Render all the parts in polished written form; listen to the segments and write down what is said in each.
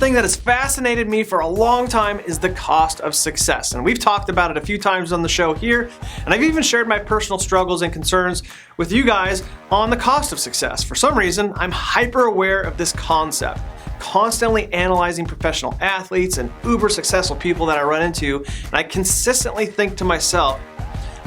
thing that has fascinated me for a long time is the cost of success. And we've talked about it a few times on the show here, and I've even shared my personal struggles and concerns with you guys on the cost of success. For some reason, I'm hyper aware of this concept, constantly analyzing professional athletes and uber successful people that I run into, and I consistently think to myself,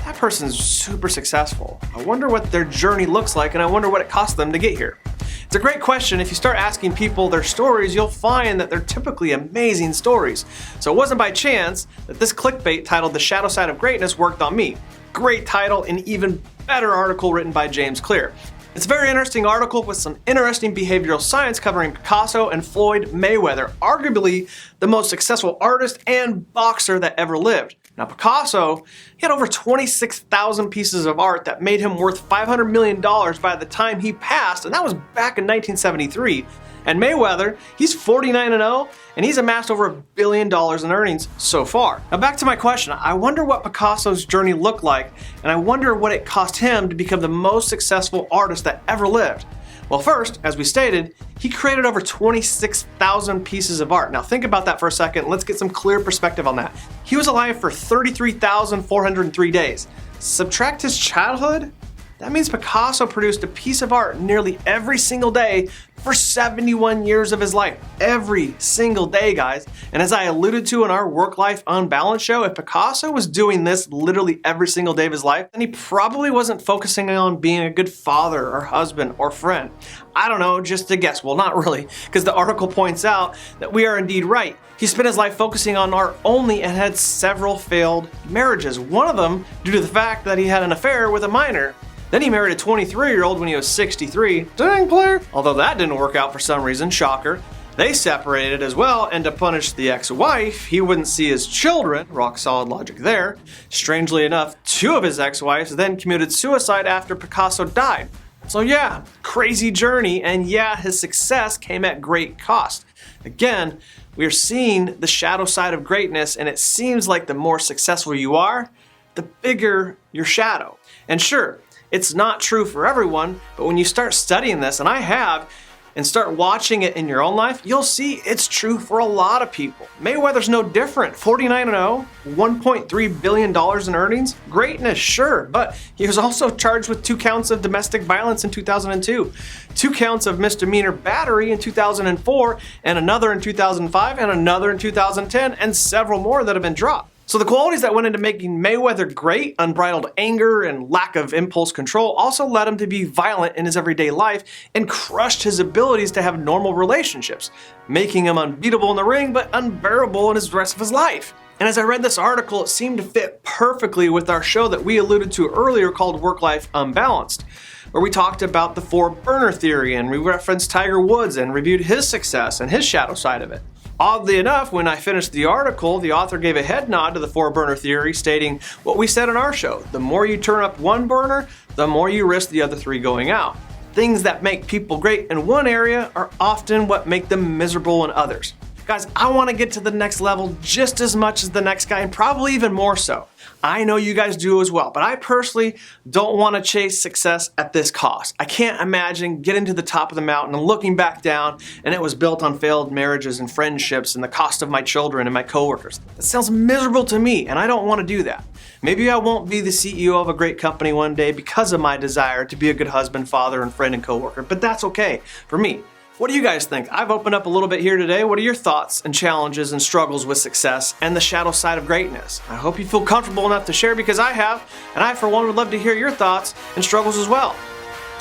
that person's super successful. I wonder what their journey looks like, and I wonder what it cost them to get here. It's a great question. If you start asking people their stories, you'll find that they're typically amazing stories. So it wasn't by chance that this clickbait titled The Shadow Side of Greatness worked on me. Great title, and even better article written by James Clear. It's a very interesting article with some interesting behavioral science covering Picasso and Floyd Mayweather, arguably the most successful artist and boxer that ever lived. Now Picasso, he had over 26,000 pieces of art that made him worth $500 million by the time he passed, and that was back in 1973. And Mayweather, he's 49-0, and he's amassed over $1 billion in earnings so far. Now back to my question, I wonder what Picasso's journey looked like, and I wonder what it cost him to become the most successful artist that ever lived. Well, first, as we stated, he created over 26,000 pieces of art. Now think about that for a second. Let's get some clear perspective on that. He was alive for 33,403 days. Subtract his childhood? That means Picasso produced a piece of art nearly every single day for 71 years of his life. Every single day, guys. And as I alluded to in our Work-Life-Unbalanced show, if Picasso was doing this literally every single day of his life, then he probably wasn't focusing on being a good father or husband or friend. I don't know, just a guess. Well, not really, because the article points out that we are indeed right. He spent his life focusing on art only and had several failed marriages. One of them due to the fact that he had an affair with a minor. Then he married a 23-year-old when he was 63. Dang, player! Although that didn't work out for some reason, shocker. They separated as well, and to punish the ex-wife, he wouldn't see his children. Rock solid logic there. Strangely enough, two of his ex-wives then committed suicide after Picasso died. So yeah, crazy journey, and yeah, his success came at great cost. Again, we are seeing the shadow side of greatness, and it seems like the more successful you are, the bigger your shadow. And sure, it's not true for everyone, but when you start studying this, and I have, and start watching it in your own life, you'll see it's true for a lot of people. Mayweather's no different. 49-0, $1.3 billion in earnings. Greatness, sure, but he was also charged with 2 counts of domestic violence in 2002, 2 counts of misdemeanor battery in 2004, and another in 2005, and another in 2010, and several more that have been dropped. So the qualities that went into making Mayweather great, unbridled anger and lack of impulse control, also led him to be violent in his everyday life and crushed his abilities to have normal relationships, making him unbeatable in the ring but unbearable in his rest of his life. And as I read this article, it seemed to fit perfectly with our show that we alluded to earlier called Work-Life-Unbalanced, where we talked about the 4-burner theory and we referenced Tiger Woods and reviewed his success and his shadow side of it. Oddly enough, when I finished the article, the author gave a head nod to the 4-burner theory, stating what we said in our show: the more you turn up one burner, the more you risk the other 3 going out. Things that make people great in one area are often what make them miserable in others. Guys, I want to get to the next level just as much as the next guy, and probably even more so. I know you guys do as well, but I personally don't want to chase success at this cost. I can't imagine getting to the top of the mountain and looking back down and it was built on failed marriages and friendships and the cost of my children and my coworkers. That sounds miserable to me, and I don't want to do that. Maybe I won't be the CEO of a great company one day because of my desire to be a good husband, father, and friend and coworker, but that's okay for me. What do you guys think? I've opened up a little bit here today. What are your thoughts and challenges and struggles with success and the shadow side of greatness? I hope you feel comfortable enough to share, because I have, and I for one would love to hear your thoughts and struggles as well.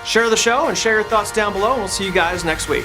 Share the show and share your thoughts down below, and we'll see you guys next week.